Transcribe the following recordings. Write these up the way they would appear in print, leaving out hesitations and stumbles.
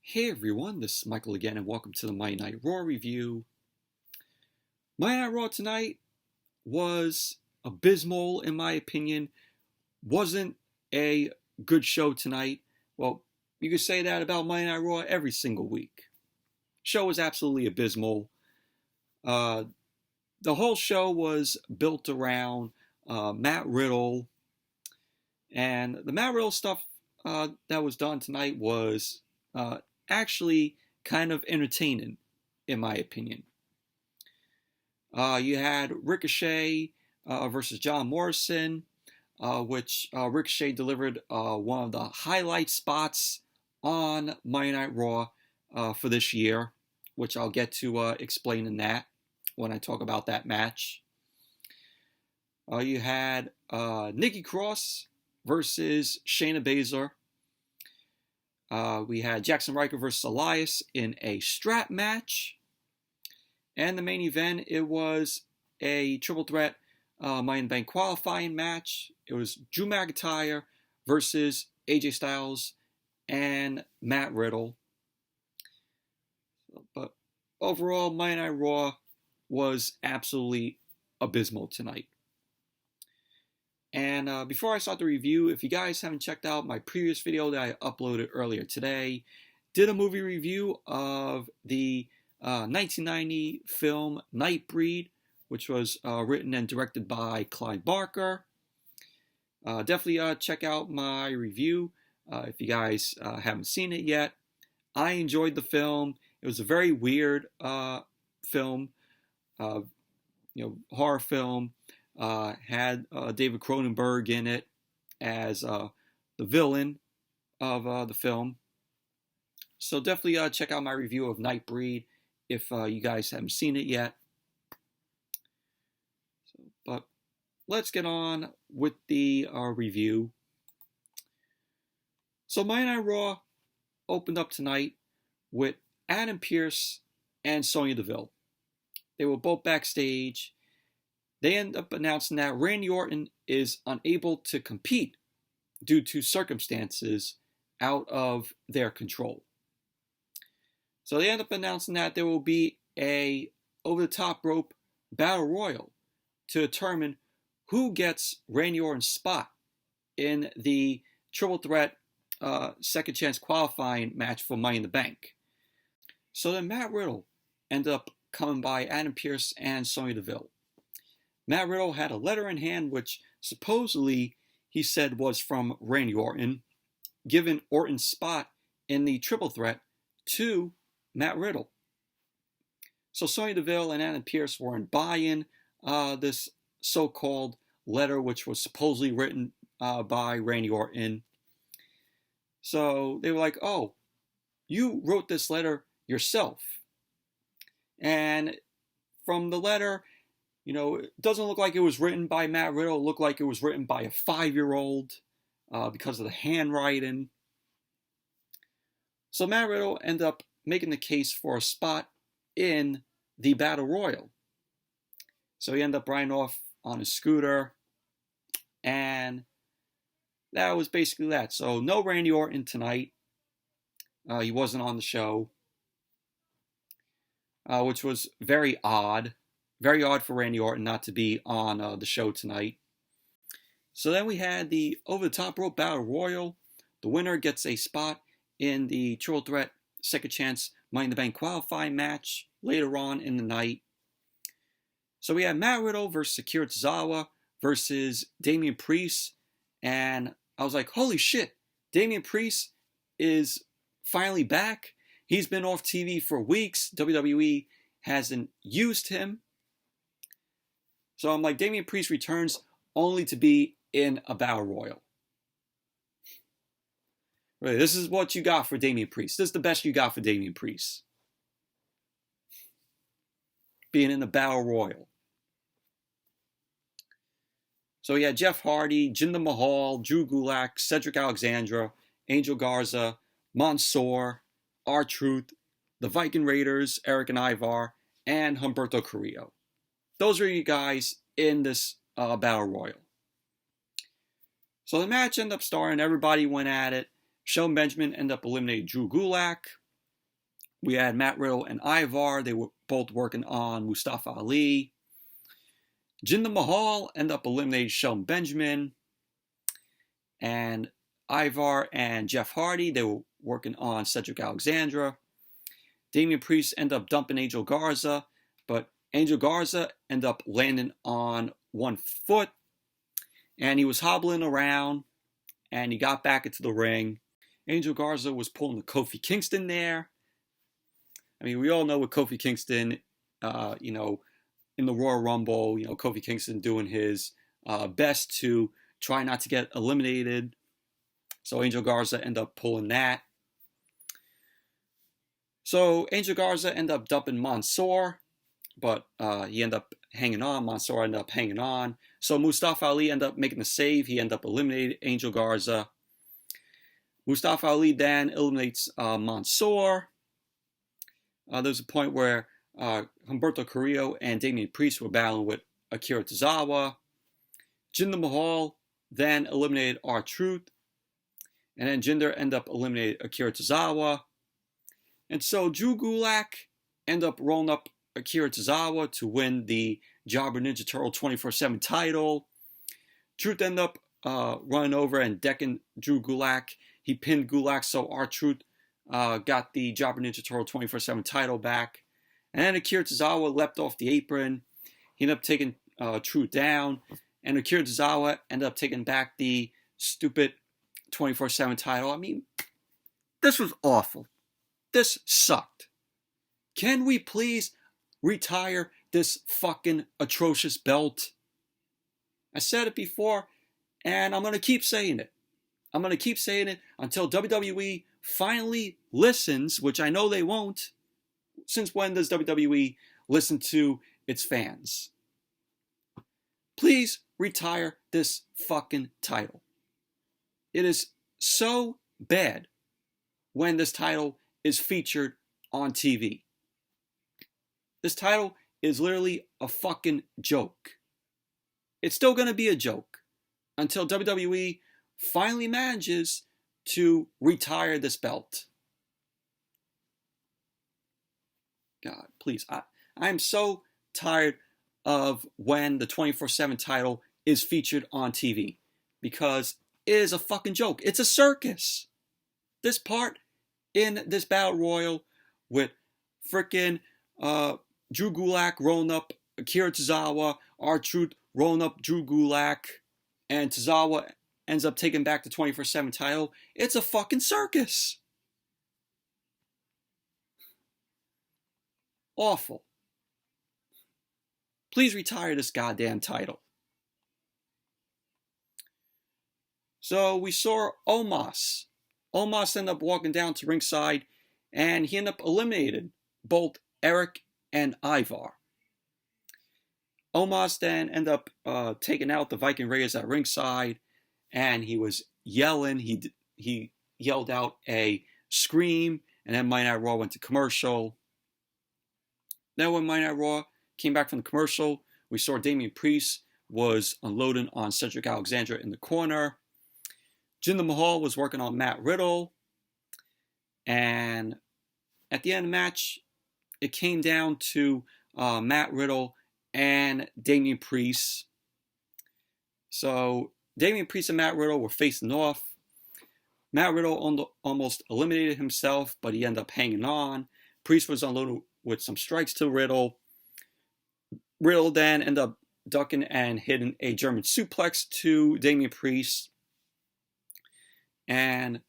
Hey everyone, this is Michael again, and welcome to the Monday Night Raw review. Monday Night Raw tonight was abysmal, in my opinion. Wasn't a good show tonight. Well, you could say that about Monday Night Raw every single week. Show was absolutely abysmal. The whole show was built around Matt Riddle, and the Matt Riddle stuff that was done tonight was actually kind of entertaining, in my opinion. You had Ricochet versus John Morrison, which Ricochet delivered one of the highlight spots on Monday Night Raw for this year, which I'll get to explaining that when I talk about that match. You had Nikki Cross versus Shayna Baszler. We had Jaxson Ryker versus Elias in a strap match. And the main event, it was a triple threat Money in the Bank qualifying match. It was Drew McIntyre versus AJ Styles and Matt Riddle. But overall, Monday Night Raw was absolutely abysmal tonight. And before I start the review, if you guys haven't checked out my previous video that I uploaded earlier today, did a movie review of the 1990 film Nightbreed, which was written and directed by Clive Barker. Definitely check out my review if you guys haven't seen it yet. I enjoyed the film. It was a very weird film, horror film. Had David Cronenberg in it as the villain of the film. So definitely check out my review of Nightbreed if you guys haven't seen it yet. But let's get on with the review. So Monday Night Raw opened up tonight with Adam Pearce and Sonya Deville. They were both backstage. They end up announcing that Randy Orton is unable to compete due to circumstances out of their control. So they end up announcing that there will be a over-the-top rope battle royal to determine who gets Randy Orton's spot in the triple threat second chance qualifying match for Money in the Bank. So then Matt Riddle ended up coming by Adam Pearce and Sonya Deville. Matt Riddle had a letter in hand which supposedly he said was from Randy Orton, giving Orton's spot in the triple threat to Matt Riddle. So Sonya Deville and Adam Pearce weren't buying this so-called letter which was supposedly written by Randy Orton. So they were like, oh, you wrote this letter yourself. And from the letter, it doesn't look like it was written by Matt Riddle. It looked like it was written by a 5-year-old because of the handwriting. So Matt Riddle ended up making the case for a spot in the Battle Royal. So he ended up riding off on his scooter. And that was basically that. So no Randy Orton tonight. He wasn't on the show. Which was very odd. Very odd for Randy Orton not to be on the show tonight. So then we had the over-the-top rope battle royal. The winner gets a spot in the triple threat second chance Money in the Bank qualifying match later on in the night. So we had Matt Riddle versus Akira Tozawa versus Damian Priest. And I was like, holy shit, Damian Priest is finally back. He's been off TV for weeks. WWE hasn't used him. So I'm like, Damian Priest returns only to be in a battle royal. Really, this is what you got for Damian Priest. This is the best you got for Damian Priest. Being in the battle royal. So yeah, Jeff Hardy, Jinder Mahal, Drew Gulak, Cedric Alexandra, Angel Garza, Mansoor, R-Truth, the Viking Raiders, Eric and Ivar, and Humberto Carrillo. Those are you guys in this battle royal. So the match ended up starting. Everybody went at it. Shelton Benjamin ended up eliminating Drew Gulak. we had Matt Riddle and Ivar. They were both working on Mustafa Ali. Jinder Mahal ended up eliminating Shelton Benjamin. And Ivar and Jeff Hardy, they were working on Cedric Alexander. Damian Priest ended up dumping Angel Garza, but Angel Garza ended up landing on one foot, and he was hobbling around, and he got back into the ring. Angel Garza was pulling the Kofi Kingston there. I mean, we all know what Kofi Kingston, in the Royal Rumble, Kofi Kingston doing his best to try not to get eliminated. So Angel Garza ended up pulling that. So Angel Garza ended up dumping Mansoor, but he ended up hanging on. Mansoor ended up hanging on. So Mustafa Ali ended up making the save. He ended up eliminating Angel Garza. Mustafa Ali then eliminates Mansoor. There's a point where Humberto Carrillo and Damian Priest were battling with Akira Tozawa. Jinder Mahal then eliminated R-Truth. And then Jinder ended up eliminating Akira Tozawa. And so Drew Gulak ended up rolling up Akira Tozawa to win the Jobber Ninja Turtle 24/7 title. Truth ended up running over and decking Drew Gulak. He pinned Gulak, so R-Truth got the Jobber Ninja Turtle 24/7 title back. And then Akira Tozawa leapt off the apron. He ended up taking Truth down. And Akira Tozawa ended up taking back the stupid 24/7 title. I mean, this was awful. This sucked. Can we please retire this fucking atrocious belt? I said it before, and I'm going to keep saying it. I'm going to keep saying it until WWE finally listens, which I know they won't. Since when does WWE listen to its fans? Please retire this fucking title. It is so bad when this title is featured on TV. This title is literally a fucking joke. It's still going to be a joke until WWE finally manages to retire this belt. God, please. I'm so tired of when the 24/7 title is featured on TV because it is a fucking joke. It's a circus. This part in this Battle Royal with frickin' Drew Gulak rolling up Akira Tozawa, R-Truth rolling up Drew Gulak, and Tozawa ends up taking back the 24/7 title. It's a fucking circus. Awful. Please retire this goddamn title. So we saw Omos. Omos ended up walking down to ringside, and he ended up eliminating both Eric and Ivar. Omos then ended up taking out the Viking Raiders at ringside, and he was yelling. He yelled out a scream, and then Monday Night Raw went to commercial. Then when Monday Night Raw came back from the commercial, we saw Damian Priest was unloading on Cedric Alexander in the corner. Jinder Mahal was working on Matt Riddle. And at the end of the match, it came down to Matt Riddle and Damian Priest. So Damian Priest and Matt Riddle were facing off. Matt Riddle almost eliminated himself, but he ended up hanging on. Priest was unloaded with some strikes to Riddle. Riddle then ended up ducking and hitting a German suplex to Damian Priest. And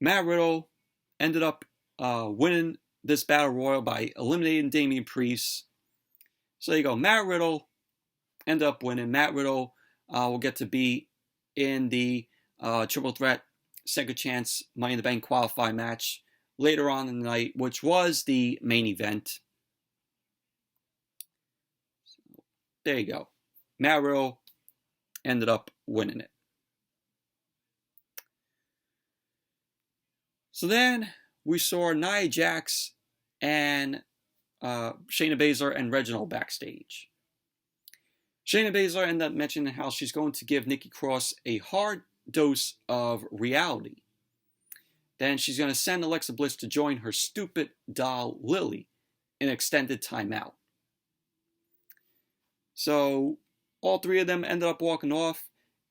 Matt Riddle ended up winning this Battle Royal by eliminating Damian Priest. So there you go. Matt Riddle ended up winning. Matt Riddle will get to be in the Triple Threat Second Chance Money in the Bank qualifying match later on in the night, which was the main event. So, there you go. Matt Riddle ended up winning it. So then we saw Nia Jax and Shayna Baszler and Reginald backstage. Shayna Baszler ended up mentioning how she's going to give Nikki Cross a hard dose of reality. then she's going to send Alexa Bliss to join her stupid doll Lily in extended timeout. So all three of them ended up walking off,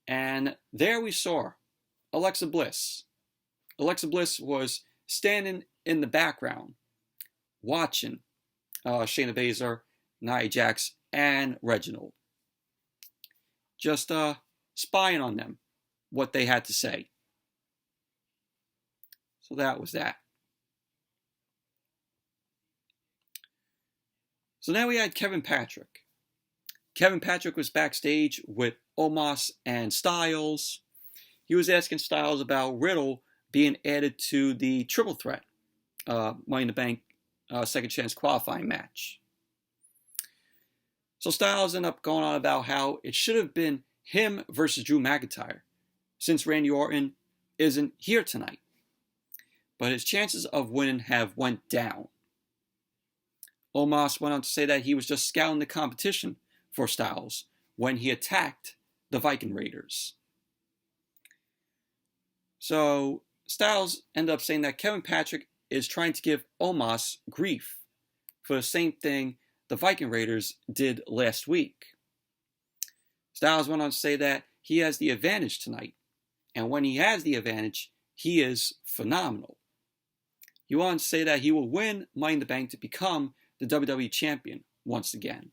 and there we saw Alexa Bliss. Alexa Bliss was standing in the background watching Shayna Baszler, Nia Jax, and Reginald. Just spying on them, what they had to say. So that was that. So now we had Kevin Patrick. Kevin Patrick was backstage with Omos and Styles. He was asking Styles about Riddle being added to the triple threat Money in the Bank second chance qualifying match. So Styles ended up going on about how it should have been him versus Drew McIntyre, since Randy Orton isn't here tonight. But his chances of winning have went down. Omos went on to say that he was just scouting the competition for Styles when he attacked the Viking Raiders. So Styles ended up saying that Kevin Patrick is trying to give Omos grief for the same thing the Viking Raiders did last week. Styles went on to say that he has the advantage tonight, and when he has the advantage, he is phenomenal. He wanted to say that he will win Money in the Bank to become the WWE Champion once again.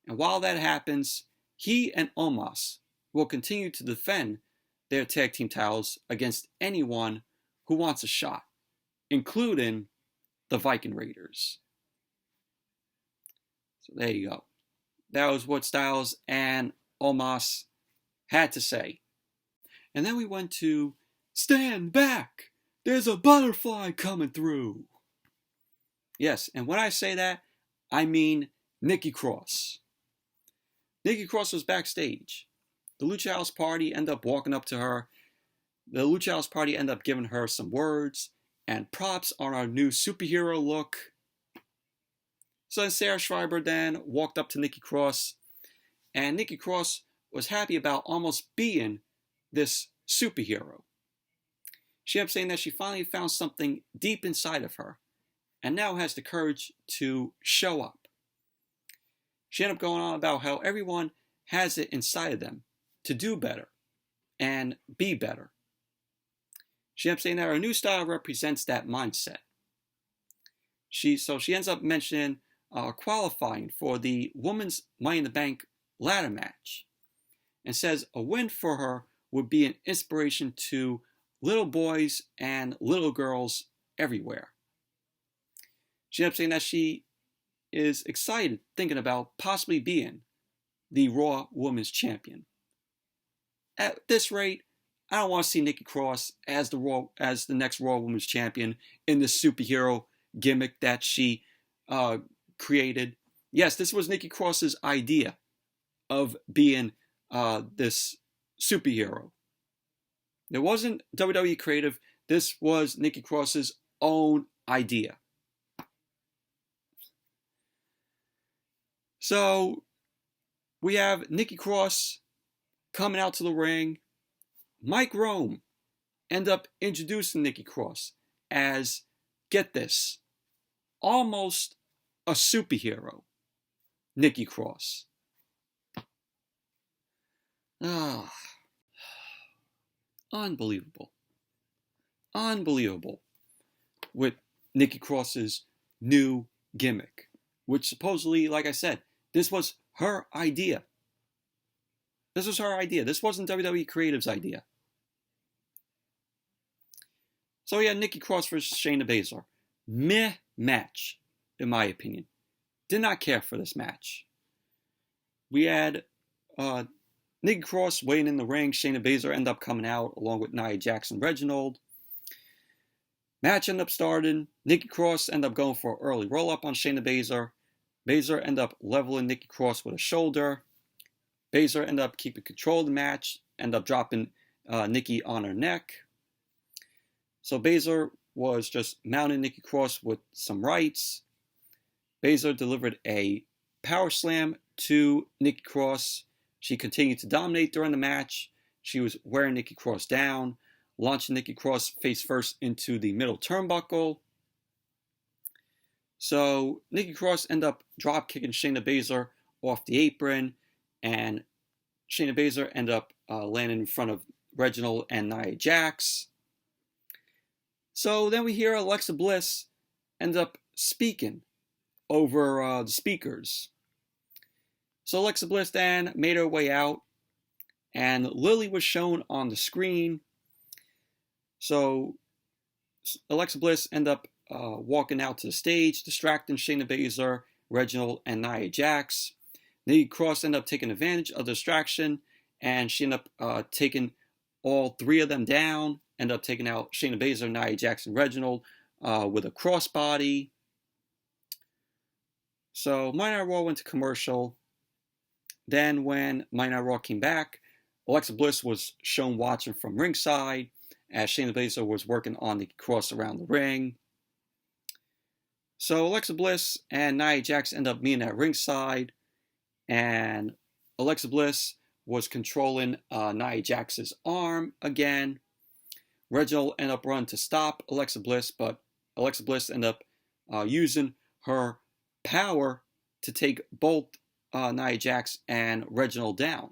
And while that happens, he and Omos will continue to defend their tag team titles against anyone who wants a shot, including the Viking Raiders. So there you go. That was what Styles and Omos had to say. And then we went to Stand Back! There's a butterfly coming through! Yes, and when I say that, I mean Nikki Cross. Nikki Cross was backstage. The Lucha House Party ended up walking up to her. The Lucha House Party ended up giving her some words and props on our new superhero look. So then Sarah Schreiber then walked up to Nikki Cross, and Nikki Cross was happy about almost being this superhero. She kept saying that she finally found something deep inside of her, and now has the courage to show up. She ended up going on about how everyone has it inside of them to do better and be better. She ended up saying that her new style represents that mindset. She ends up mentioning qualifying for the Women's Money in the Bank ladder match, and says a win for her would be an inspiration to little boys and little girls everywhere. She ended up saying that she is excited thinking about possibly being the Raw Women's Champion. At this rate, I don't want to see Nikki Cross as the next Raw Women's Champion in the superhero gimmick that she created. Yes, this was Nikki Cross's idea of being this superhero. It wasn't WWE creative. This was Nikki Cross's own idea. So we have Nikki Cross coming out to the ring. Mike Rome end up introducing Nikki Cross as, get this, almost a superhero, Nikki Cross. Unbelievable. Unbelievable with Nikki Cross's new gimmick, which supposedly, like I said, this was her idea. This was her idea. This wasn't WWE Creative's idea. So we had Nikki Cross versus Shayna Baszler. Meh match, in my opinion. Did not care for this match. We had Nikki Cross waiting in the ring. Shayna Baszler ended up coming out along with Nia Jax and Reginald. Match ended up starting. Nikki Cross ended up going for an early roll-up on Shayna Baszler. Baszler ended up leveling Nikki Cross with a shoulder. Baszler ended up keeping control of the match. Ended up dropping Nikki on her neck. So Baszler was just mounting Nikki Cross with some rights. Baszler delivered a power slam to Nikki Cross. She continued to dominate during the match. She was wearing Nikki Cross down. launching Nikki Cross face first into the middle turnbuckle. So Nikki Cross ended up drop kicking Shayna Baszler off the apron, and Shayna Baszler ended up landing in front of Reginald and Nia Jax. So then we hear Alexa Bliss end up speaking over the speakers. So Alexa Bliss then made her way out, and Lily was shown on the screen. So Alexa Bliss ended up walking out to the stage, distracting Shayna Baszler, Reginald, and Nia Jax. Nikki Cross ended up taking advantage of the distraction, and she ended up taking all three of them down, ended up taking out Shayna Baszler, Nia Jax, and Reginald with a crossbody. So Monday Night Raw went to commercial. Then when Monday Night Raw came back, Alexa Bliss was shown watching from ringside as Shayna Baszler was working on the cross around the ring. So Alexa Bliss and Nia Jax end up meeting at ringside, and Alexa Bliss was controlling Nia Jax's arm again. Reginald ended up running to stop Alexa Bliss, but Alexa Bliss ended up using her power to take both Nia Jax and Reginald down.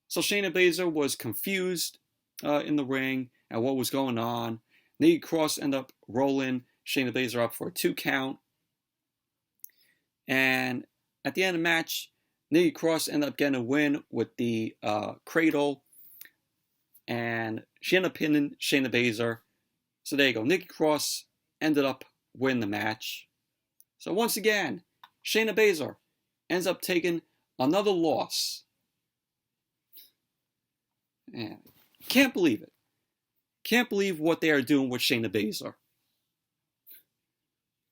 So Shayna Baszler was confused in the ring at what was going on. Nikki Cross ended up rolling Shayna Baszler up for a 2 count. And at the end of the match, Nikki Cross ended up getting a win with the cradle. And she ended up pinning Shayna Baszler. So there you go. Nikki Cross ended up winning the match. So once again, Shayna Baszler ends up taking another loss. Man, can't believe it. Can't believe what they are doing with Shayna Baszler.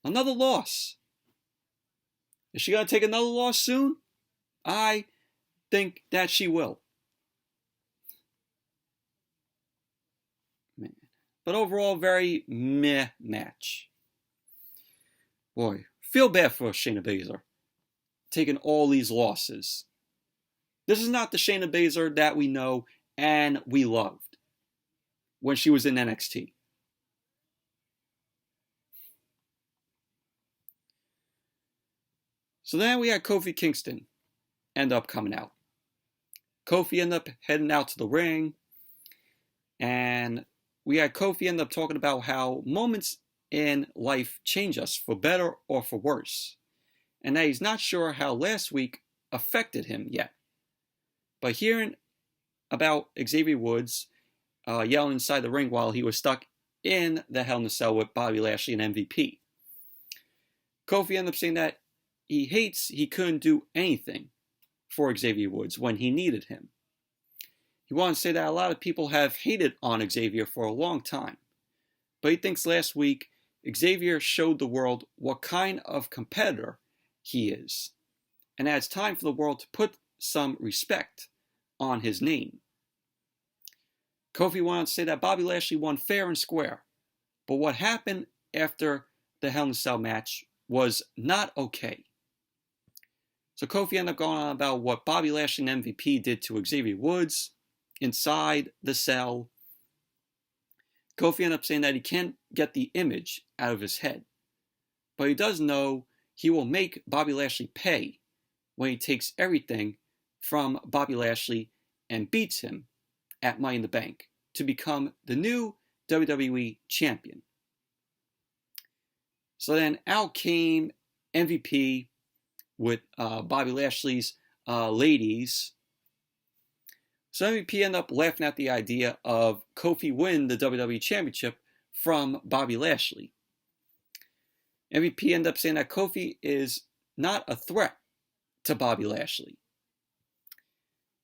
Another loss. Is she going to take another loss soon? I think that she will. Man. But overall, very meh match. Boy, feel bad for Shayna Baszler taking all these losses. This is not the Shayna Baszler that we know and we loved when she was in NXT. So then we had Kofi Kingston end up coming out. Kofi ended up heading out to the ring, and we had Kofi end up talking about how moments in life change us for better or for worse, and that he's not sure how last week affected him yet. But hearing about Xavier Woods yelling inside the ring while he was stuck in the Hell in a Cell with Bobby Lashley and MVP, Kofi ended up saying that he hates he couldn't do anything for Xavier Woods when he needed him. He wanted to say that a lot of people have hated on Xavier for a long time, but he thinks last week Xavier showed the world what kind of competitor he is, and that it's time for the world to put some respect on his name. Kofi wanted to say that Bobby Lashley won fair and square, but what happened after the Hell in a Cell match was not okay. So Kofi ended up going on about what Bobby Lashley and MVP did to Xavier Woods inside the cell. Kofi ended up saying that he can't get the image out of his head, but he does know he will make Bobby Lashley pay when he takes everything from Bobby Lashley and beats him at Money in the Bank to become the new WWE champion. So then out came MVP with Bobby Lashley's ladies. So MVP ended up laughing at the idea of Kofi winning the WWE Championship from Bobby Lashley. MVP ended up saying that Kofi is not a threat to Bobby Lashley.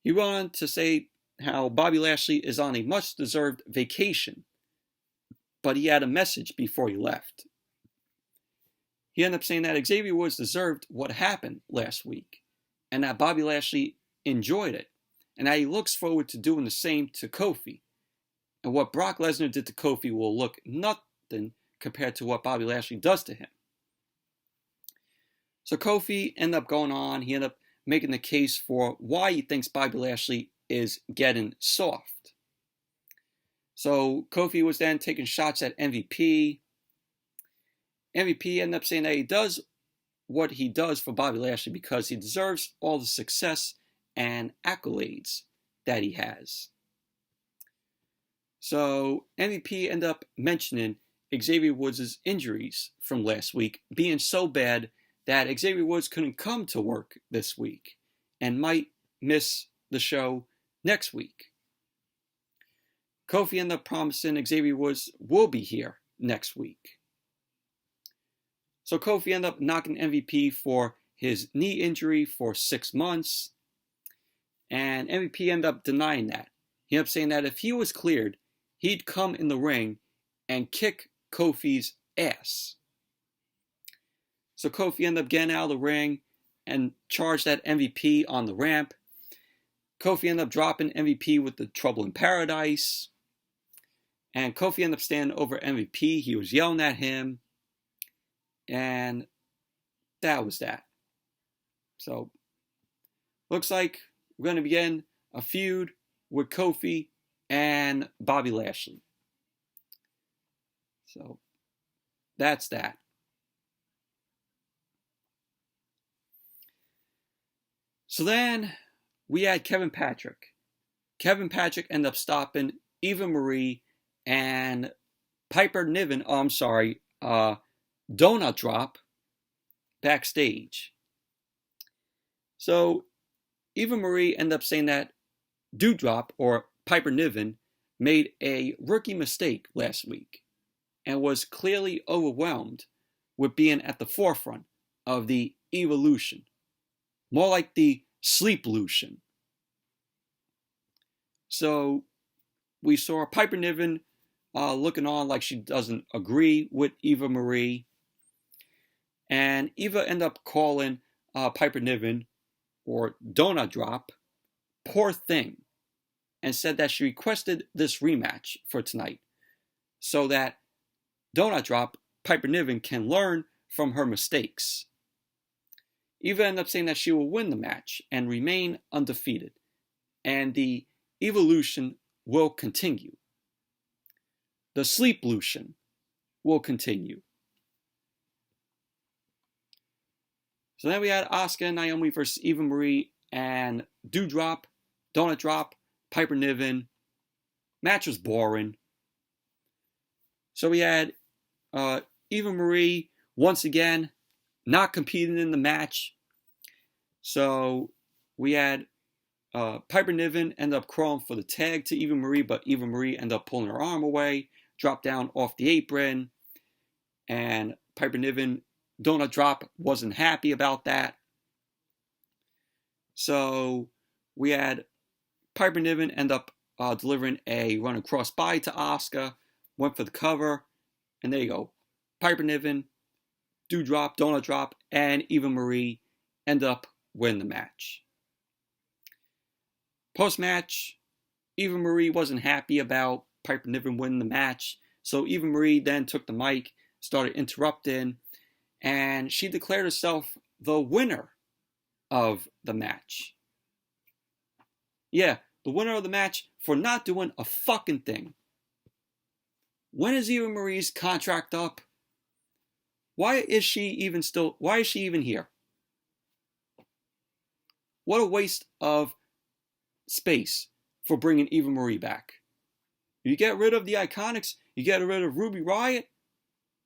He went on to say how Bobby Lashley is on a much-deserved vacation, but he had a message before he left. He ended up saying that Xavier Woods deserved what happened last week, and that Bobby Lashley enjoyed it, and that he looks forward to doing the same to Kofi. And what Brock Lesnar did to Kofi will look nothing compared to what Bobby Lashley does to him. So Kofi ended up going on. He ended up making the case for why he thinks Bobby Lashley is getting soft. So Kofi was then taking shots at MVP. MVP ended up saying that he does what he does for Bobby Lashley because he deserves all the success and accolades that he has. So MVP ended up mentioning Xavier Woods' injuries from last week being so bad that Xavier Woods couldn't come to work this week and might miss the show next week. Kofi ended up promising Xavier Woods will be here next week. So Kofi ended up knocking MVP for his knee injury for 6 months. And MVP ended up denying that. He ended up saying that if he was cleared, he'd come in the ring and kick Kofi's ass. So Kofi ended up getting out of the ring and charged at MVP on the ramp. Kofi ended up dropping MVP with the Trouble in Paradise. And Kofi ended up standing over MVP. He was yelling at him. And that was that. So, looks like we're going to begin a feud with Kofi and Bobby Lashley. So, that's that. So then, we had Kevin Patrick. Kevin Patrick ended up stopping Eva Marie and Piper Niven, Donut Drop backstage. So Eva Marie ended up saying that Doudrop, or Piper Niven, made a rookie mistake last week and was clearly overwhelmed with being at the forefront of the evolution. More like the sleep-lution. So we saw Piper Niven looking on like she doesn't agree with Eva Marie. And Eva ended up calling Piper Niven, or Donut Drop, poor thing, and said that she requested this rematch for tonight so that Donut Drop, Piper Niven, can learn from her mistakes. Eva ended up saying that she will win the match and remain undefeated, and the evolution will continue. The sleep-lution will continue. So then we had Asuka and Naomi versus Eva Marie and Doudrop, Donut Drop, Piper Niven. Match was boring. So we had Eva Marie once again not competing in the match. So we had Piper Niven end up crawling for the tag to Eva Marie, but Eva Marie ended up pulling her arm away, dropped down off the apron, and Piper Niven, Donut Drop, wasn't happy about that. So we had Piper Niven end up delivering a running crossbody to Asuka, went for the cover, and there you go. Piper Niven, Doudrop, Donut Drop, and Eva Marie end up winning the match. Post-match, Eva Marie wasn't happy about Piper Niven winning the match, so Eva Marie then took the mic, started interrupting, and she declared herself the winner of the match. Yeah, the winner of the match for not doing a fucking thing. When is Eva Marie's contract up? Why is she even here? What a waste of space for bringing Eva Marie back. You get rid of the Iconics, you get rid of Ruby Riott,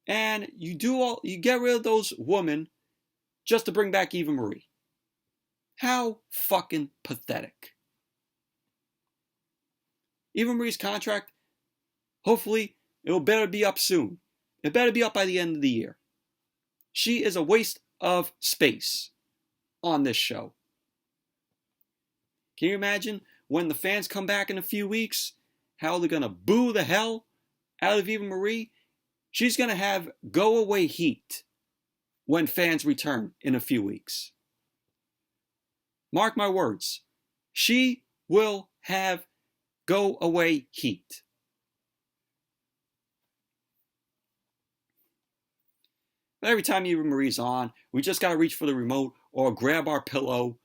and you get rid of those women just to bring back Eva Marie. How fucking pathetic. Eva Marie's contract, hopefully, it'll better be up soon. It better be up by the end of the year. She is a waste of space on this show. Can you imagine when the fans come back in a few weeks, how they're going to boo the hell out of Eva Marie? She's going to have go-away heat when fans return in a few weeks. Mark my words. She will have go-away heat. But every time Eva Marie's on, we just got to reach for the remote or grab our pillow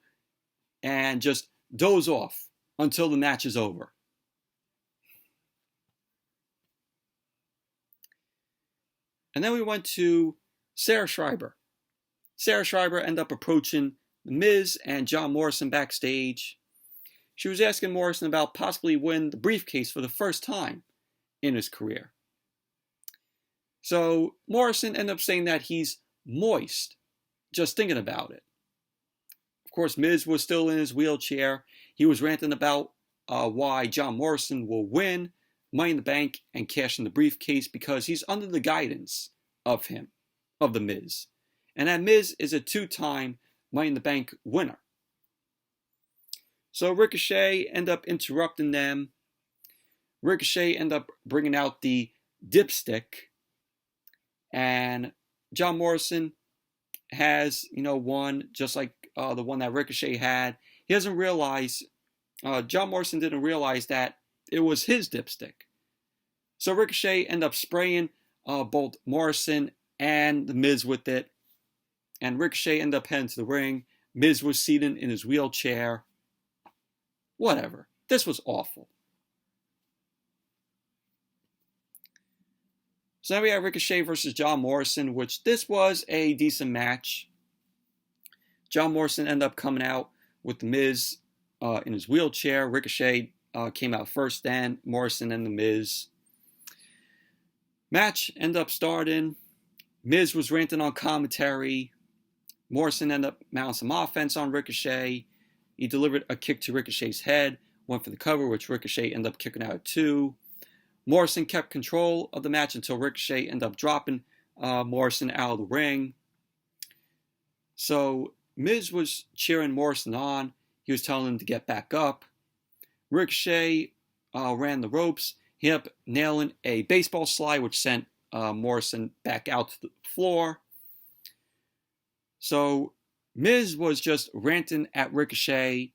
and just doze off until the match is over. And then we went to Sarah Schreiber. Sarah Schreiber ended up approaching The Miz and John Morrison backstage. She was asking Morrison about possibly winning the briefcase for the first time in his career. So Morrison ended up saying that he's moist just thinking about it. Of course, Miz was still in his wheelchair. He was ranting about why John Morrison will win Money in the Bank and cash in the briefcase because he's under the guidance of The Miz. And that Miz is a 2-time Money in the Bank winner. So Ricochet ended up interrupting them. Ricochet ended up bringing out the dipstick. And John Morrison has, one just like the one that Ricochet had. He doesn't realize, John Morrison didn't realize that it was his dipstick. So Ricochet ended up spraying both Morrison and The Miz with it. And Ricochet ended up heading to the ring. Miz was seated in his wheelchair. Whatever. This was awful. So now we have Ricochet versus John Morrison, which this was a decent match. John Morrison ended up coming out with The Miz in his wheelchair. Ricochet came out first, then Morrison and The Miz. Match ended up starting. Miz was ranting on commentary. Morrison ended up mounting some offense on Ricochet. He delivered a kick to Ricochet's head, went for the cover, which Ricochet ended up kicking out at 2. Morrison kept control of the match until Ricochet ended up dropping Morrison out of the ring. So Miz was cheering Morrison on. He was telling him to get back up. Ricochet ran the ropes. He ended up nailing a baseball slide, which sent Morrison back out to the floor. So Miz was just ranting at Ricochet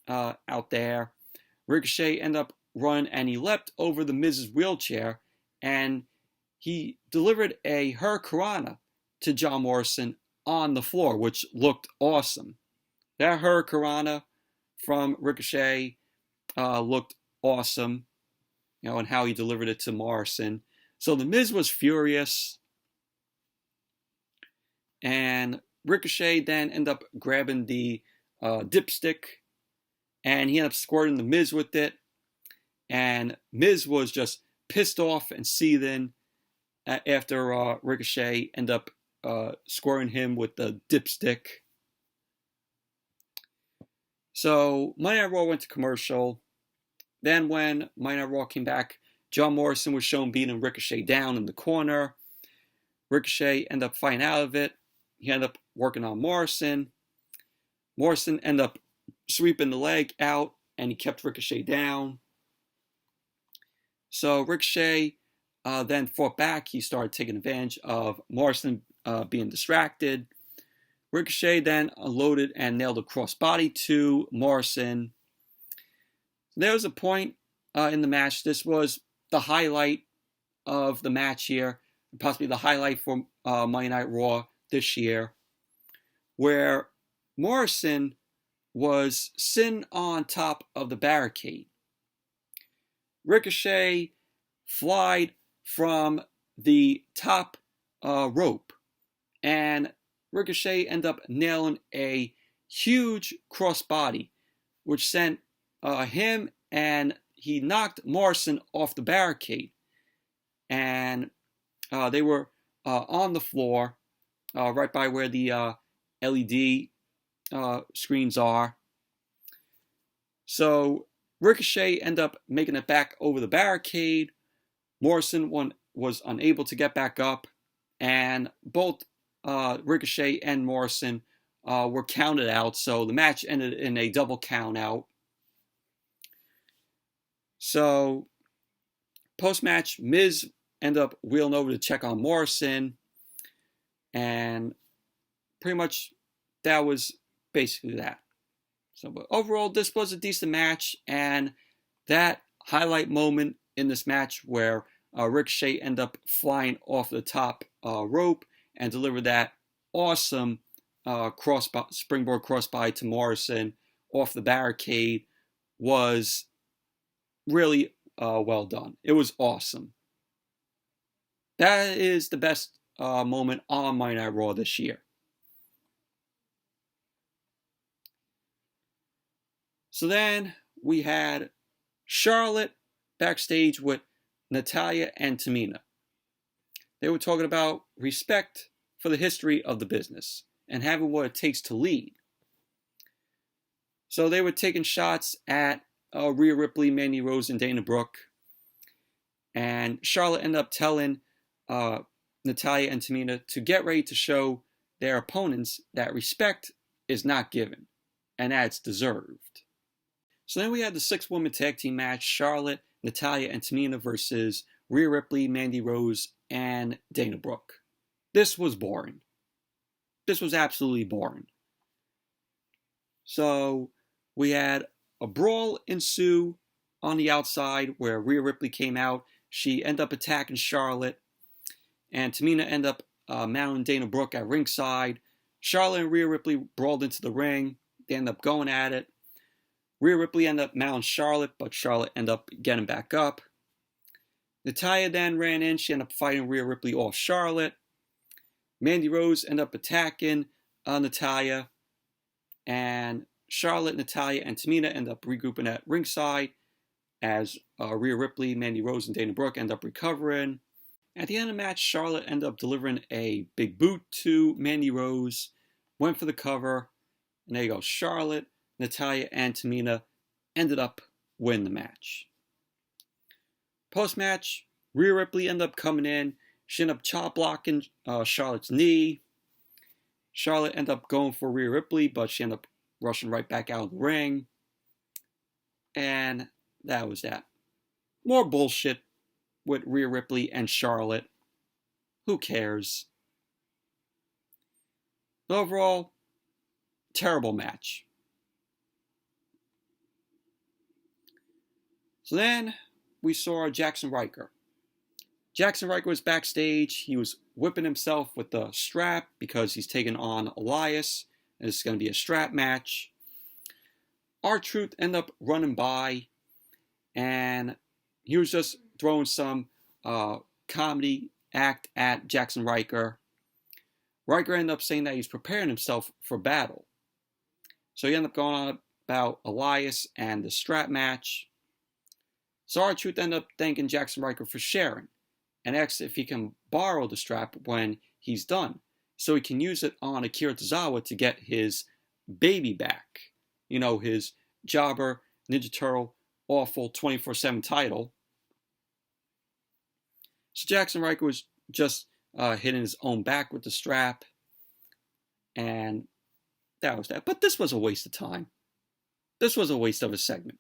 out there. Ricochet ended up running and he leapt over the Miz's wheelchair and he delivered a hurricanrana to John Morrison on the floor, which looked awesome. That hurricanrana from Ricochet looked awesome, and how he delivered it to Morrison. So the Miz was furious, and Ricochet then ended up grabbing the dipstick, and he ended up squirting the Miz with it, and Miz was just pissed off and seething after Ricochet ended up squirting him with the dipstick. So Monday Night Raw went to commercial. Then when Monday Night Raw came back, John Morrison was shown beating Ricochet down in the corner. Ricochet ended up fighting out of it. He ended up working on Morrison. Morrison ended up sweeping the leg out, and he kept Ricochet down. So Ricochet then fought back. He started taking advantage of Morrison being distracted. Ricochet then unloaded and nailed a crossbody to Morrison. There was a point in the match. This was the highlight of the match here, possibly the highlight for Monday Night Raw this year, where Morrison was sitting on top of the barricade. Ricochet flied from the top rope, and Ricochet ended up nailing a huge crossbody, which sent him, and he knocked Morrison off the barricade. And they were on the floor, right by where the LED screens are. So Ricochet ended up making it back over the barricade. Morrison was unable to get back up, and both Ricochet and Morrison were counted out, so the match ended in a double count out. So post-match, Miz ended up wheeling over to check on Morrison, and pretty much that was basically that. So, but overall, this was a decent match, and that highlight moment in this match where Ricochet ended up flying off the top rope and delivered that awesome springboard crossbody to Morrison off the barricade was really well done. It was awesome. That is the best moment on Monday Night Raw this year. So then we had Charlotte backstage with Natalya and Tamina. They were talking about respect for the history of the business and having what it takes to lead. So they were taking shots at Rhea Ripley, Mandy Rose, and Dana Brooke. And Charlotte ended up telling Natalya and Tamina to get ready to show their opponents that respect is not given and that it's deserved. So then we had the 6-woman tag team match, Charlotte, Natalya, and Tamina versus Rhea Ripley, Mandy Rose, and Dana Brooke. This was boring. This was absolutely boring. So we had a brawl ensue on the outside where Rhea Ripley came out. She ended up attacking Charlotte, and Tamina ended up mounting Dana Brooke at ringside. Charlotte and Rhea Ripley brawled into the ring. They ended up going at it. Rhea Ripley ended up mounting Charlotte, but Charlotte ended up getting back up. Natalya then ran in. She ended up fighting Rhea Ripley off Charlotte. Mandy Rose ended up attacking Natalya. And Charlotte, Natalya, and Tamina ended up regrouping at ringside as Rhea Ripley, Mandy Rose, and Dana Brooke end up recovering. At the end of the match, Charlotte ended up delivering a big boot to Mandy Rose, went for the cover, and there you go. Charlotte, Natalya, and Tamina ended up winning the match. Post-match, Rhea Ripley ended up coming in. She ended up chop blocking Charlotte's knee. Charlotte ended up going for Rhea Ripley, but she ended up rushing right back out of the ring. And that was that. More bullshit with Rhea Ripley and Charlotte. Who cares? But overall, terrible match. So then we saw Jaxson Ryker. Jaxson Ryker was backstage. He was whipping himself with the strap because he's taking on Elias. And it's going to be a strap match. R-Truth ended up running by, and he was just throwing some comedy act at Jaxson Ryker. Ryker ended up saying that he's preparing himself for battle. So he ended up going on about Elias and the strap match. So R-Truth ended up thanking Jaxson Ryker for sharing and asked if he can borrow the strap when he's done so he can use it on Akira Tozawa to get his baby back. You know, his jobber, Ninja Turtle, awful 24/7 title. So Jaxson Ryker was just hitting his own back with the strap. And that was that. But this was a waste of time. This was a waste of a segment.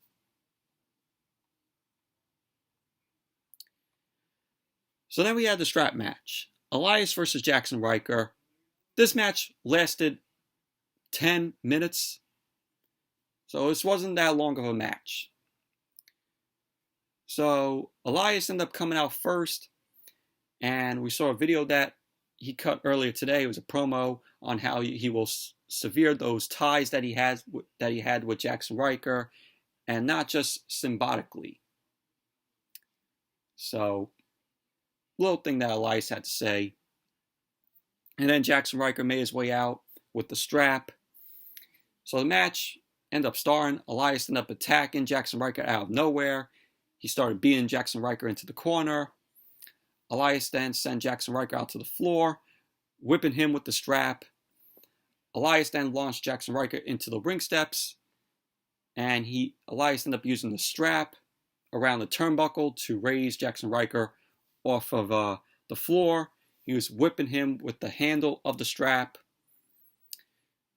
So then we had the strap match. Elias versus Jaxson Ryker. This match lasted 10 minutes. So this wasn't that long of a match. So Elias ended up coming out first. And we saw a video that he cut earlier today. It was a promo on how he will sever those ties that he had with Jaxson Ryker. And not just symbolically. So, little thing that Elias had to say. And then Jaxson Ryker made his way out with the strap. So the match ended up starting. Elias ended up attacking Jaxson Ryker out of nowhere. He started beating Jaxson Ryker into the corner. Elias then sent Jaxson Ryker out to the floor, whipping him with the strap. Elias then launched Jaxson Ryker into the ring steps. And Elias ended up using the strap around the turnbuckle to raise Jaxson Ryker off of the floor. He was whipping him with the handle of the strap.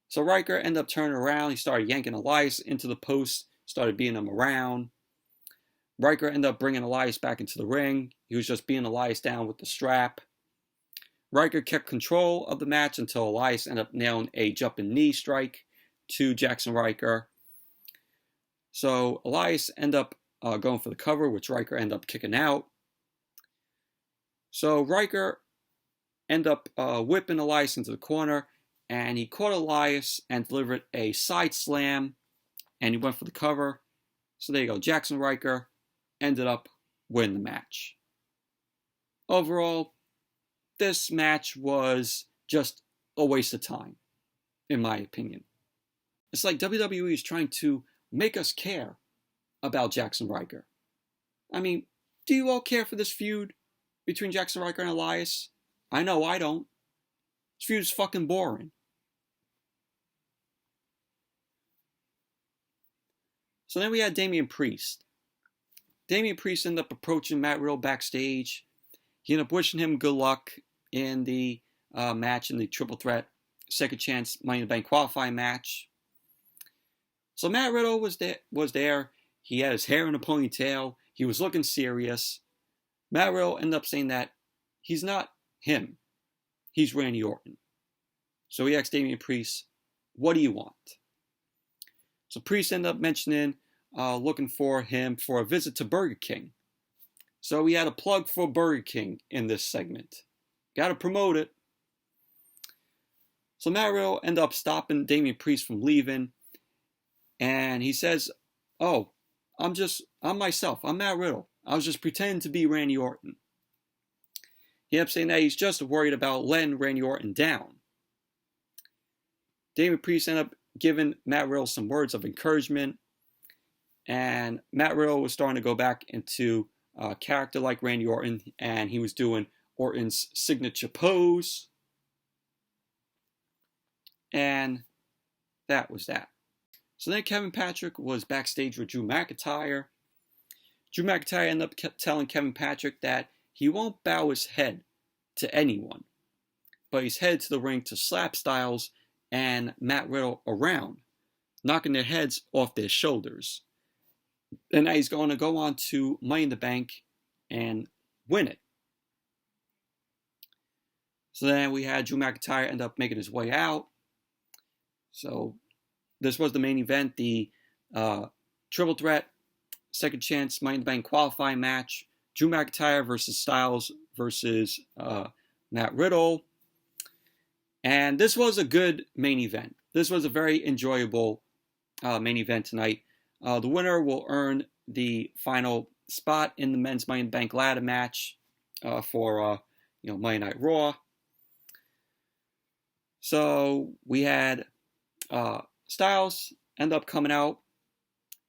So Ryker ended up turning around. He started yanking Elias into the post, started beating him around. Ryker ended up bringing Elias back into the ring. He was just beating Elias down with the strap. Ryker kept control of the match until Elias ended up nailing a jumping knee strike to Jaxson Ryker. So Elias ended up going for the cover, which Ryker ended up kicking out. So Ryker ended up whipping Elias into the corner, and he caught Elias and delivered a side slam, and he went for the cover. So there you go. Jaxson Ryker ended up winning the match. Overall, this match was just a waste of time, in my opinion. It's like WWE is trying to make us care about Jaxson Ryker. I mean, do you all care for this feud between Jaxson Ryker and Elias? I know I don't. This feud is fucking boring. So then we had Damian Priest. Damian Priest ended up approaching Matt Riddle backstage. He ended up wishing him good luck in the match in the Triple Threat Second Chance Money in the Bank qualifying match. So Matt Riddle was there. He had his hair in a ponytail. He was looking serious. Matt Riddle ended up saying that he's not him. He's Randy Orton. So he asked Damian Priest, what do you want? So Priest ended up mentioning looking for him for a visit to Burger King. So we had a plug for Burger King in this segment. Got to promote it. So Matt Riddle ended up stopping Damian Priest from leaving. And he says, oh, I'm myself. I'm Matt Riddle. I was just pretending to be Randy Orton. He ended up saying that he's just worried about letting Randy Orton down. Damian Priest ended up giving Matt Riddle some words of encouragement. And Matt Riddle was starting to go back into character like Randy Orton. And he was doing Orton's signature pose. And that was that. So then Kevin Patrick was backstage with Drew McIntyre. Drew McIntyre ended up telling Kevin Patrick that he won't bow his head to anyone, but he's headed to the ring to slap Styles and Matt Riddle around, knocking their heads off their shoulders. And now he's going to go on to Money in the Bank and win it. So then we had Drew McIntyre end up making his way out. So this was the main event, the Triple Threat Second Chance Money in the Bank qualifying match. Drew McIntyre versus Styles versus Matt Riddle. And this was a good main event. This was a very enjoyable main event tonight. The winner will earn the final spot in the men's Money in the Bank ladder match for Monday Night Raw. So we had Styles end up coming out,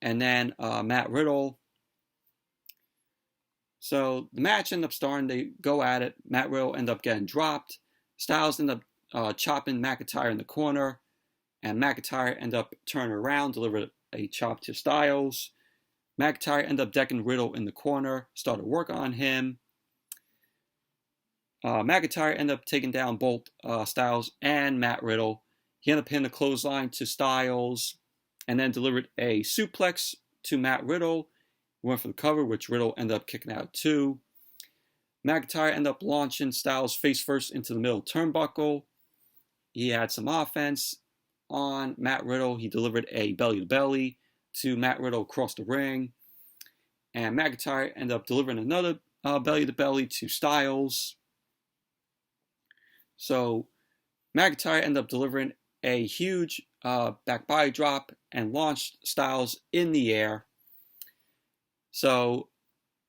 and then Matt Riddle. So the match ended up starting. They go at it. Matt Riddle ended up getting dropped. Styles ended up chopping McIntyre in the corner, and McIntyre ended up turning around, delivered a chop to Styles. McIntyre ended up decking Riddle in the corner, started working on him. McIntyre ended up taking down both Styles and Matt Riddle. He ended up hitting a clothesline to Styles and then delivered a suplex to Matt Riddle. He went for the cover, which Riddle ended up kicking out too. McIntyre ended up launching Styles face first into the middle turnbuckle. He had some offense on Matt Riddle. He delivered a belly-to-belly to Matt Riddle across the ring. And McIntyre ended up delivering another belly-to-belly to Styles. So McIntyre ended up delivering a huge back body drop and launched Styles in the air. So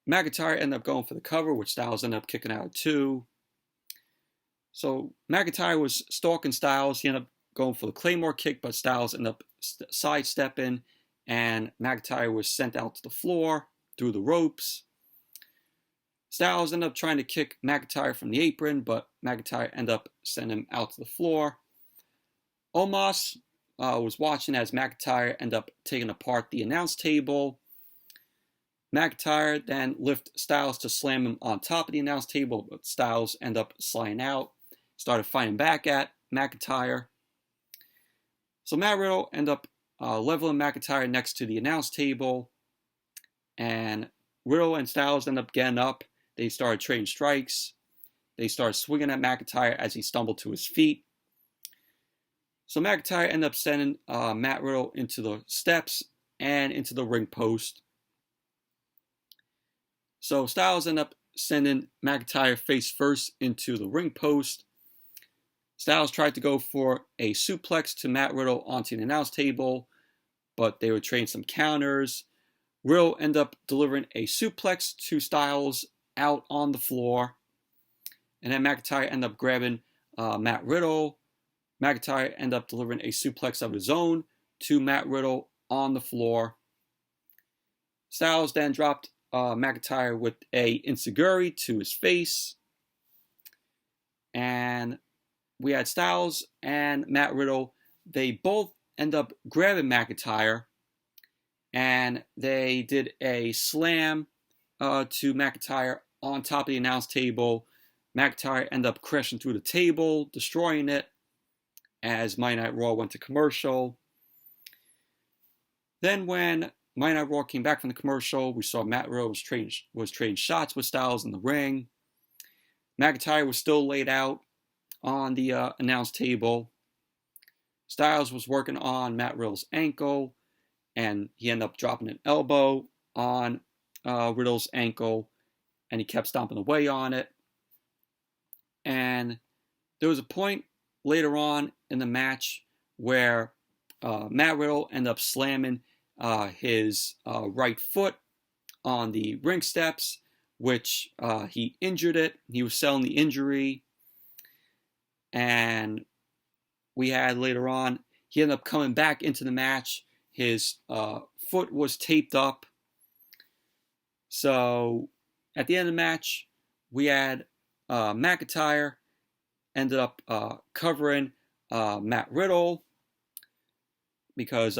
McIntyre ended up going for the cover, which Styles ended up kicking out too. So McIntyre was stalking Styles. He ended up going for the Claymore kick, but Styles ended up sidestepping, and McIntyre was sent out to the floor through the ropes. Styles ended up trying to kick McIntyre from the apron, but McIntyre ended up sending him out to the floor. Omos was watching as McIntyre ended up taking apart the announce table. McIntyre then lifted Styles to slam him on top of the announce table, but Styles ended up sliding out, started fighting back at McIntyre. So Matt Riddle ended up leveling McIntyre next to the announce table, and Riddle and Styles ended up getting up. They started trading strikes. They started swinging at McIntyre as he stumbled to his feet. So McIntyre ended up sending Matt Riddle into the steps and into the ring post. So Styles ended up sending McIntyre face first into the ring post. Styles tried to go for a suplex to Matt Riddle onto the announce table, but they were trading some counters. Riddle ended up delivering a suplex to Styles out on the floor. And then McIntyre ended up grabbing Matt Riddle. McIntyre ended up delivering a suplex of his own to Matt Riddle on the floor. Styles then dropped McIntyre with a enziguri to his face. And we had Styles and Matt Riddle. They both end up grabbing McIntyre. And they did a slam to McIntyre on top of the announce table. McIntyre ended up crashing through the table, destroying it as Monday Night Raw went to commercial. Then when Monday Night Raw came back from the commercial, we saw Matt Riddle was trading shots with Styles in the ring. McIntyre was still laid out on the announce table. Styles was working on Matt Riddle's ankle, and he ended up dropping an elbow on Riddle's ankle, and he kept stomping away on it. And there was a point later on in the match where Matt Riddle ended up slamming his right foot on the ring steps, which he injured it. He was selling the injury. And we had later on, he ended up coming back into the match. His foot was taped up. So at the end of the match, we had McIntyre ended up covering Matt Riddle because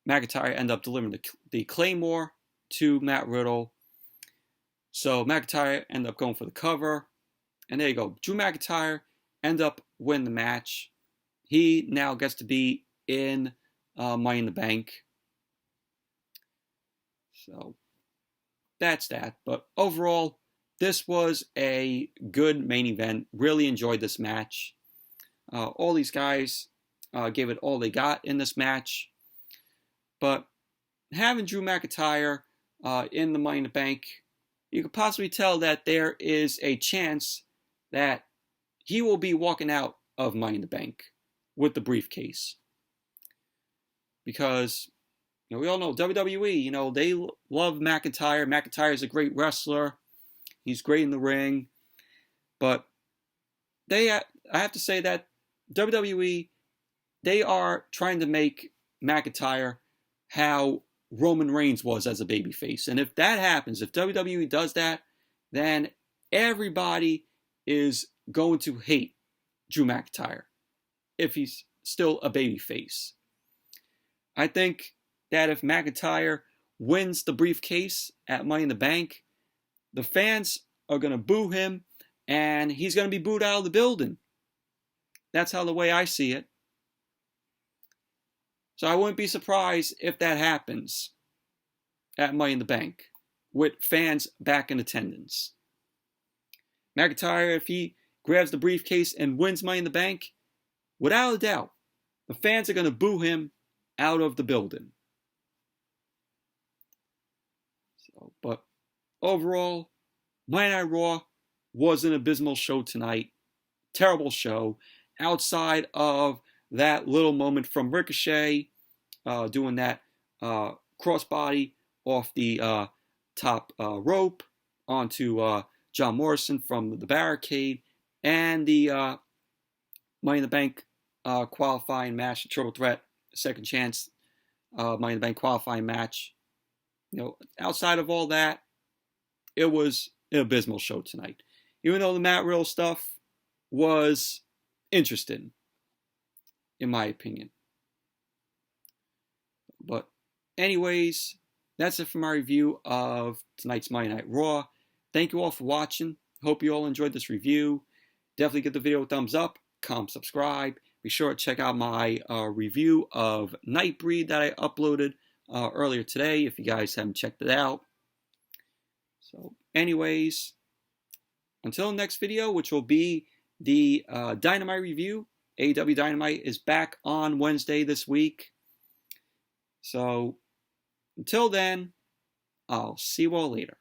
McIntyre ended up delivering the Claymore to Matt Riddle. So McIntyre ended up going for the cover. And there you go. Drew McIntyre ended up winning the match. He now gets to be in Money in the Bank. So that's that. But overall, this was a good main event. Really enjoyed this match. All these guys gave it all they got in this match. But having Drew McIntyre in the Money in the Bank, you could possibly tell that there is a chance that he will be walking out of Money in the Bank with the briefcase. Because we all know WWE, they love McIntyre. McIntyre is a great wrestler. He's great in the ring. But I have to say that WWE, they are trying to make McIntyre how Roman Reigns was as a babyface. And if that happens, if WWE does that, then everybody is going to hate Drew McIntyre if he's still a babyface. I think that if McIntyre wins the briefcase at Money in the Bank, the fans are going to boo him, and he's going to be booed out of the building. That's how the way I see it. So I wouldn't be surprised if that happens at Money in the Bank with fans back in attendance. McIntyre, if he grabs the briefcase and wins Money in the Bank, without a doubt, the fans are going to boo him out of the building. But overall, Monday Night Raw was an abysmal show tonight. Terrible show. Outside of that little moment from Ricochet doing that crossbody off the top rope onto John Morrison from the barricade, and the Money in the Bank qualifying match, triple threat, second chance Money in the Bank qualifying match. Outside of all that, it was an abysmal show tonight. Even though the Matt Riddle stuff was interesting, in my opinion. But anyways, that's it for my review of tonight's Monday Night Raw. Thank you all for watching. Hope you all enjoyed this review. Definitely give the video a thumbs up, comment, subscribe. Be sure to check out my review of Nightbreed that I uploaded earlier today if you guys haven't checked it out. So anyways, until the next video, which will be the Dynamite review. AEW Dynamite is back on Wednesday this week. So until then, I'll see you all later.